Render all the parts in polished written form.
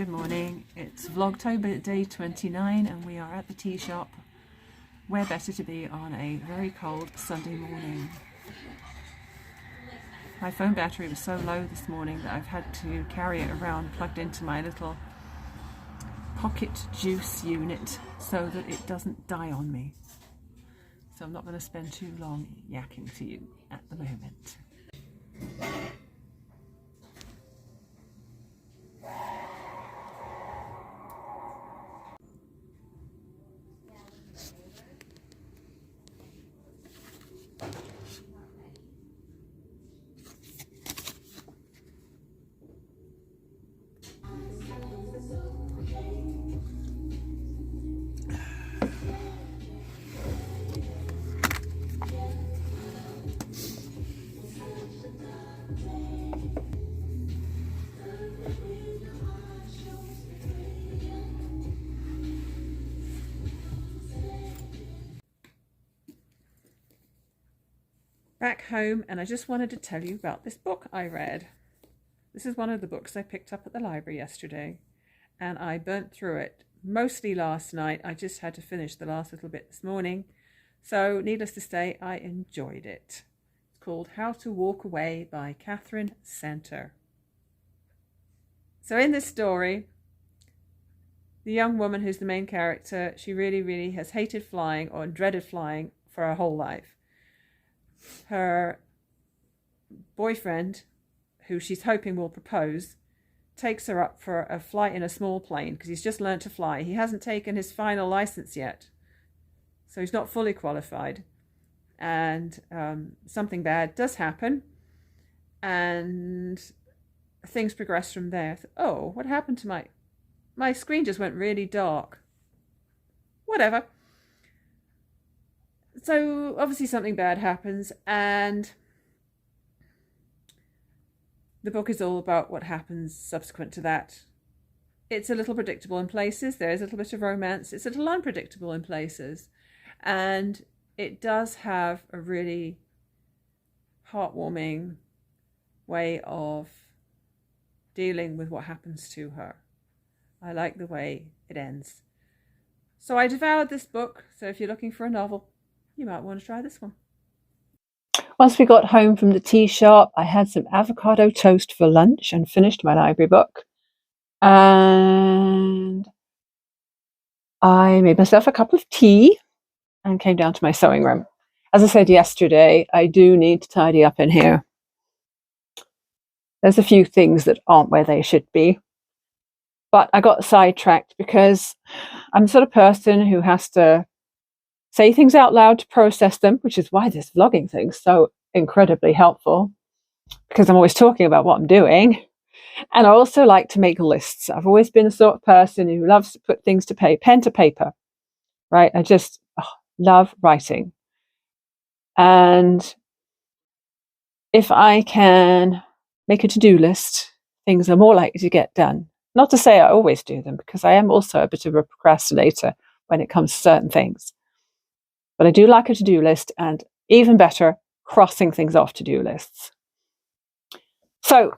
Good morning, it's Vlogtober day 29 and we are at the tea shop. Where better to be on a very cold Sunday morning. My phone battery was so low this morning that I've had to carry it around plugged into my little pocket juice unit so that it doesn't die on me. So I'm not going to spend too long yakking to you at the moment. Back home, and I just wanted to tell you about this book I read. This is one of the books I picked up at the library yesterday, and I burnt through it mostly last night. I just had to finish the last little bit this morning. So needless to say, I enjoyed it. It's called How to Walk Away by Catherine Center. So in this story, the young woman who's the main character, she really has hated flying or dreaded flying for her whole life. Her boyfriend, who she's hoping will propose, takes her up for a flight in a small plane because he's just learnt to fly. He hasn't taken his final license yet, so he's not fully qualified. And something bad does happen, and things progress from there. Oh, what happened to my screen just went really dark. Whatever. So obviously something bad happens, and the book is all about what happens subsequent to that. It's a little predictable in places. There's a little bit of romance. It's a little unpredictable in places. And it does have a really heartwarming way of dealing with what happens to her. I like the way it ends. So I devoured this book. So if you're looking for a novel, you might want to try this one. Once we got home from the tea shop, I had some avocado toast for lunch and finished my library book. And I made myself a cup of tea and came down to my sewing room. As I said yesterday, I do need to tidy up in here. There's a few things that aren't where they should be. But I got sidetracked because I'm the sort of person who has to say things out loud to process them, which is why this vlogging thing's so incredibly helpful, because I'm always talking about what I'm doing. And I also like to make lists. I've always been the sort of person who loves to put things to pen to paper, right? I just love writing. And if I can make a to-do list, things are more likely to get done. Not to say I always do them, because I am also a bit of a procrastinator when it comes to certain things. But I do like a to-do list, and even better, crossing things off to-do lists. So,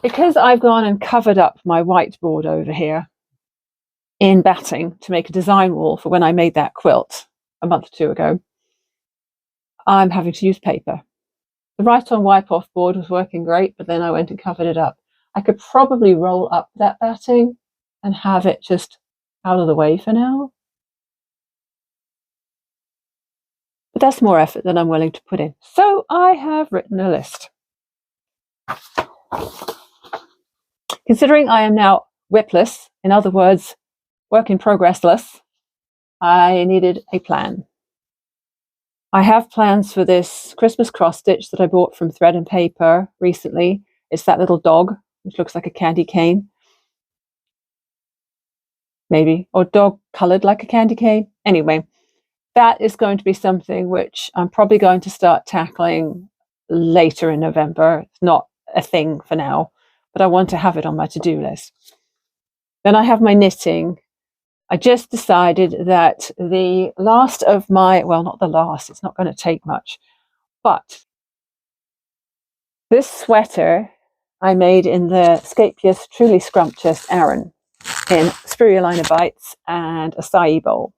because I've gone and covered up my whiteboard over here in batting to make a design wall for when I made that quilt a month or two ago, I'm having to use paper. The write-on wipe-off board was working great, but then I went and covered it up. I could probably roll up that batting and have it just out of the way for now. But that's more effort than I'm willing to put in. So I have written a list. Considering I am now whipless, in other words, work in progressless, I needed a plan. I have plans for this Christmas cross stitch that I bought from Thread and Paper recently. It's that little dog, which looks like a candy cane. Maybe, or dog coloured like a candy cane. Anyway, that is going to be something which I'm probably going to start tackling later in November. It's not a thing for now, but I want to have it on my to-do list. Then I have my knitting. I just decided that the last of my, well, not the last, it's not going to take much, but this sweater I made in the Scapious Truly Scrumptious Aran in spirulina bites and acai bowl.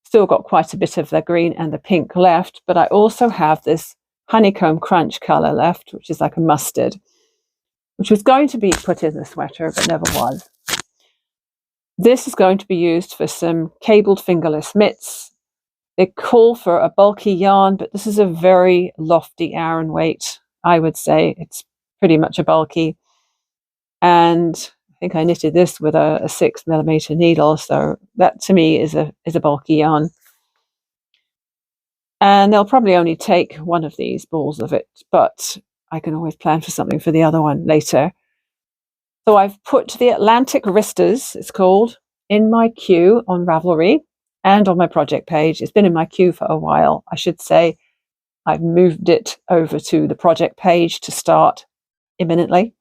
Still got quite a bit of the green and the pink left, but I also have this honeycomb crunch colour left, which is like a mustard, which was going to be put in the sweater, but never was. This is going to be used for some cabled fingerless mitts. They call for a bulky yarn, but this is a very lofty Aran weight, I would say. It's pretty much a bulky. And I think I knitted this with a 6mm needle, so that to me is a bulky yarn. And they'll probably only take one of these balls of it, but I can always plan for something for the other one later. So I've put the Atlantic Ristas, it's called, in my queue on Ravelry and on my project page. It's been in my queue for a while. I should say I've moved it over to the project page to start imminently.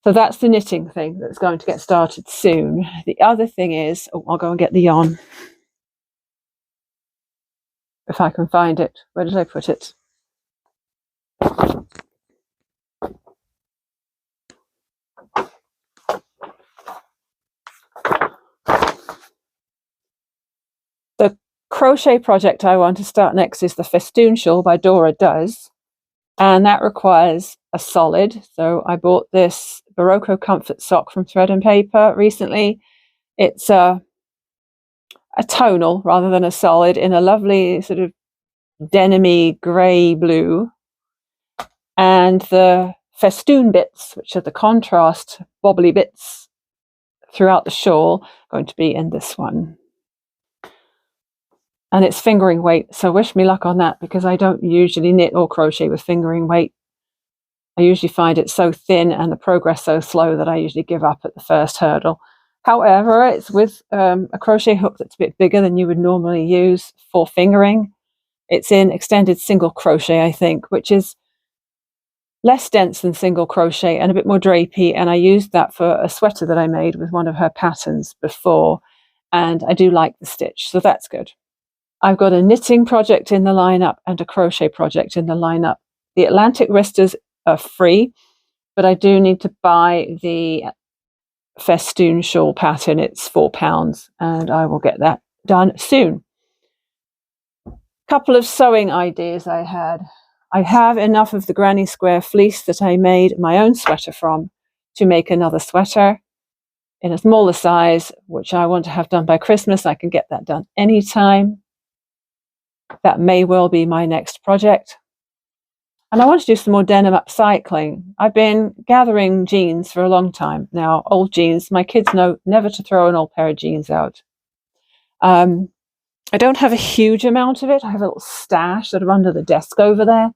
So that's the knitting thing that's going to get started soon. The other thing is, I'll go and get the yarn. If I can find it. Where did I put it? The crochet project I want to start next is the Festoon shawl by DoraDoes, and that requires a solid. So I bought this Barocco Comfort sock from Thread and Paper recently. It's a tonal rather than a solid in a lovely sort of denim-y grey blue, and the festoon bits, which are the contrast bobbly bits throughout the shawl, going to be in this one. And it's fingering weight, so wish me luck on that, because I don't usually knit or crochet with fingering weight. I usually find it so thin and the progress so slow that I usually give up at the first hurdle. However, it's with a crochet hook that's a bit bigger than you would normally use for fingering. It's in extended single crochet, I think, which is less dense than single crochet and a bit more drapey. And I used that for a sweater that I made with one of her patterns before. And I do like the stitch, so that's good. I've got a knitting project in the lineup and a crochet project in the lineup. The Atlantic Ristas are free, but I do need to buy the Festoon shawl pattern. It's £4 and I will get that done soon. Couple of sewing ideas I had. I have enough of the granny square fleece that I made my own sweater from to make another sweater in a smaller size, which I want to have done by Christmas. I can get that done anytime. That may well be my next project. And I want to do some more denim upcycling. I've been gathering jeans for a long time now, old jeans. My kids know never to throw an old pair of jeans out. I don't have a huge amount of it. I have a little stash sort of under the desk over there.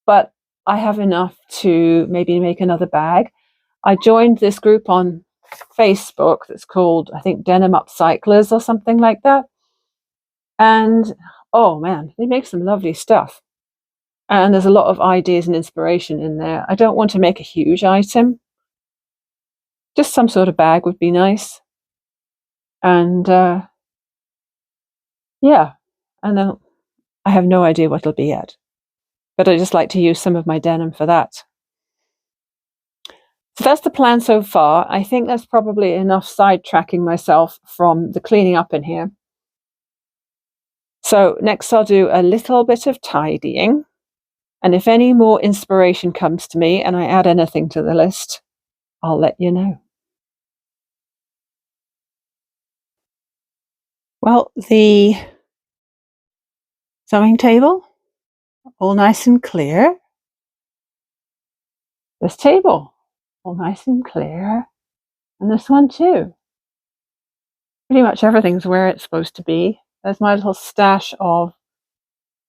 But I have enough to maybe make another bag. I joined this group on Facebook that's called, I think, Denim Upcyclers or something like that. And oh man, they make some lovely stuff. And there's a lot of ideas and inspiration in there. I don't want to make a huge item. Just some sort of bag would be nice. And yeah, and then I have no idea what it'll be yet. But I just like to use some of my denim for that. So that's the plan so far. I think that's probably enough sidetracking myself from the cleaning up in here. So next I'll do a little bit of tidying. And if any more inspiration comes to me and I add anything to the list, I'll let you know. Well, the sewing table, all nice and clear. This table, all nice and clear. And this one too. Pretty much everything's where it's supposed to be. There's my little stash of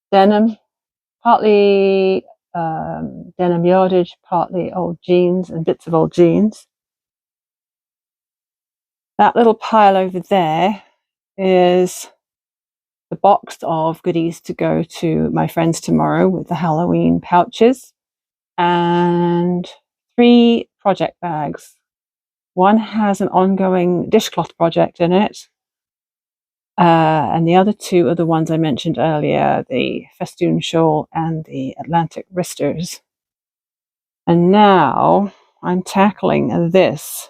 denim, partly denim yardage, partly old jeans and bits of old jeans. That little pile over there is the box of goodies to go to my friends tomorrow with the Halloween pouches, and 3 project bags. One has an ongoing dishcloth project in it, And the other two are the ones I mentioned earlier, the Festoon shawl and the Atlantic wristers. And now I'm tackling this.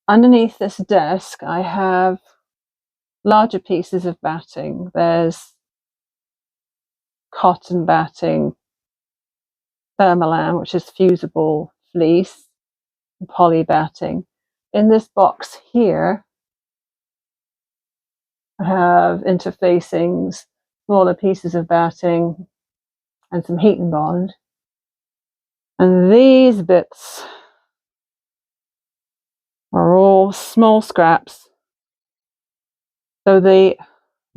Underneath this desk, I have larger pieces of batting. There's cotton batting, thermolam, which is fusible fleece, and poly batting. In this box here, I have interfacings, smaller pieces of batting, and some heat and bond. And these bits are all small scraps. So the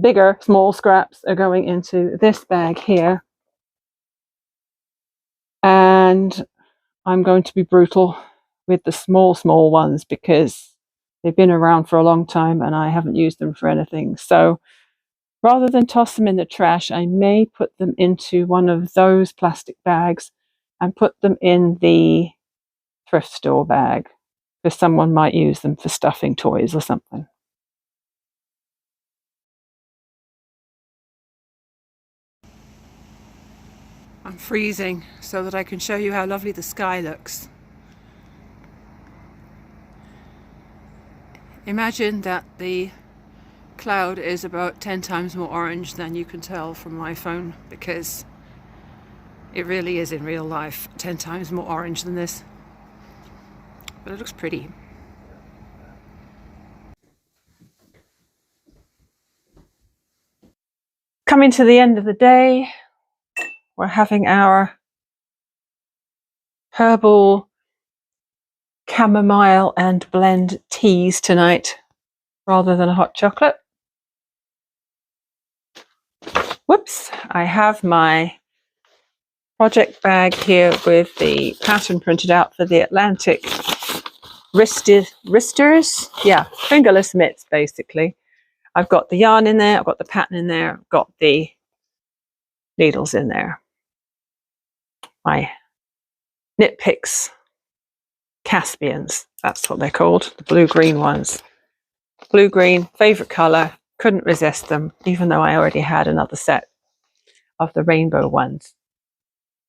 bigger small scraps are going into this bag here. And I'm going to be brutal with the small ones because they've been around for a long time and I haven't used them for anything. So rather than toss them in the trash, I may put them into one of those plastic bags and put them in the thrift store bag, because someone might use them for stuffing toys or something. I'm freezing so that I can show you how lovely the sky looks. Imagine that the cloud is about 10 times more orange than you can tell from my phone, because it really is in real life 10 times more orange than this. But it looks pretty. Coming to the end of the day, we're having our herbal chamomile and blend teas tonight rather than a hot chocolate. Whoops, I have my project bag here with the pattern printed out for the Atlantic wristers. Yeah, fingerless mitts basically. I've got the yarn in there, I've got the pattern in there, I've got the needles in there. My Knit Picks Caspians, that's what they're called, the blue-green ones. Blue-green, favourite colour, couldn't resist them, even though I already had another set of the rainbow ones.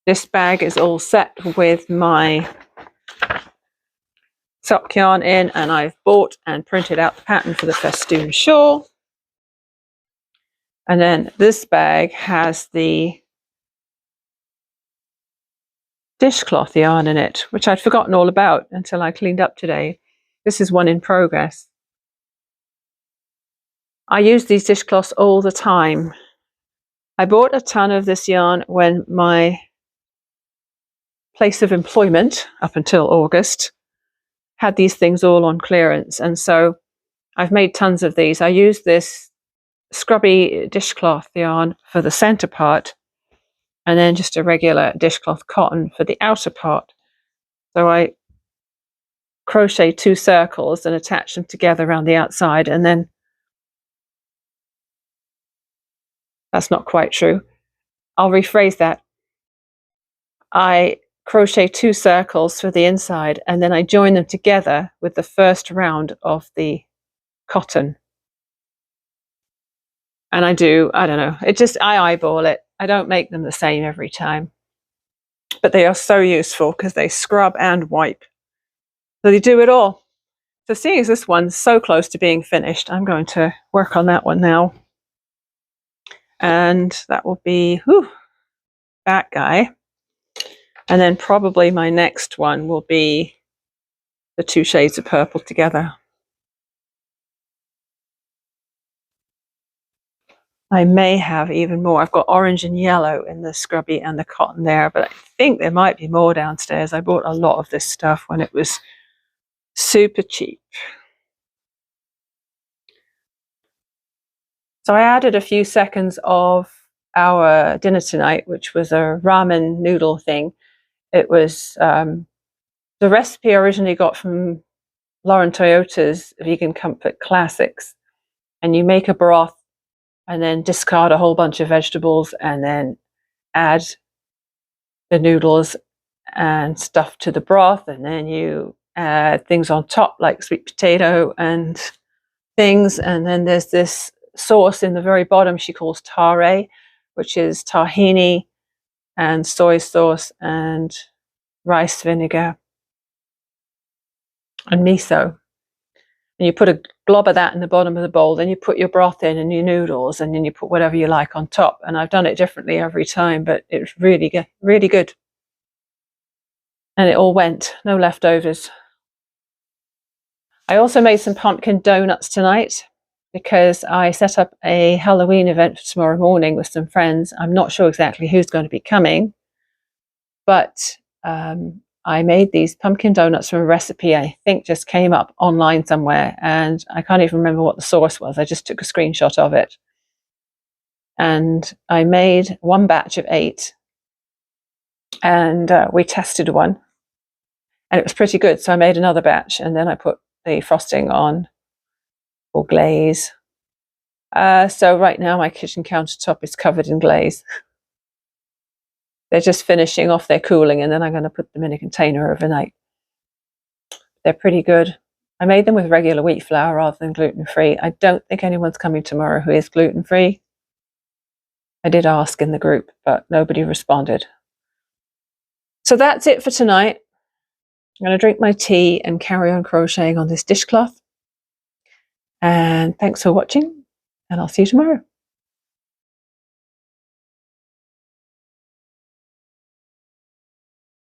This bag is all set with my sock yarn in, and I've bought and printed out the pattern for the Festoon shawl. And then this bag has the dishcloth yarn in it, which I'd forgotten all about until I cleaned up today. This is one in progress. I use these dishcloths all the time. I bought a ton of this yarn when my place of employment, up until August, had these things all on clearance, and so I've made tons of these. I use this scrubby dishcloth yarn for the center part, and then just a regular dishcloth cotton for the outer part. So I crochet 2 circles and attach them together around the outside, and then that's not quite true. I'll rephrase that. I crochet 2 circles for the inside, and then I join them together with the first round of the cotton. And I don't know, I eyeball it. I don't make them the same every time. But they are so useful because they scrub and wipe. So they do it all. So seeing as this one's so close to being finished, I'm going to work on that one now. And that will be that guy. And then probably my next one will be the 2 shades of purple together. I may have even more. I've got orange and yellow in the scrubby and the cotton there, but I think there might be more downstairs. I bought a lot of this stuff when it was super cheap. So I added a few seconds of our dinner tonight, which was a ramen noodle thing. It was the recipe I originally got from Lauren Toyota's Vegan Comfort Classics. And you make a broth and then discard a whole bunch of vegetables and then add the noodles and stuff to the broth, and then you add things on top like sweet potato and things. And then there's this sauce in the very bottom she calls puree, which is tahini and soy sauce and rice vinegar and miso. And you put a glob of that in the bottom of the bowl, then you put your broth in and your noodles, and then you put whatever you like on top. And I've done it differently every time, but it's really good, really good. And it all went, no leftovers. I also made some pumpkin donuts tonight because I set up a Halloween event for tomorrow morning with some friends. I'm not sure exactly who's going to be coming, but I made these pumpkin donuts from a recipe I think just came up online somewhere, and I can't even remember what the source was. I just took a screenshot of it. And I made one batch of 8, and we tested one, and it was pretty good. So I made another batch, and then I put the frosting on, or glaze. So right now my kitchen countertop is covered in glaze. They're just finishing off their cooling, and then I'm going to put them in a container overnight. They're pretty good. I made them with regular wheat flour rather than gluten-free. I don't think anyone's coming tomorrow who is gluten-free. I did ask in the group, but nobody responded. So that's it for tonight. I'm going to drink my tea and carry on crocheting on this dishcloth. And thanks for watching, and I'll see you tomorrow.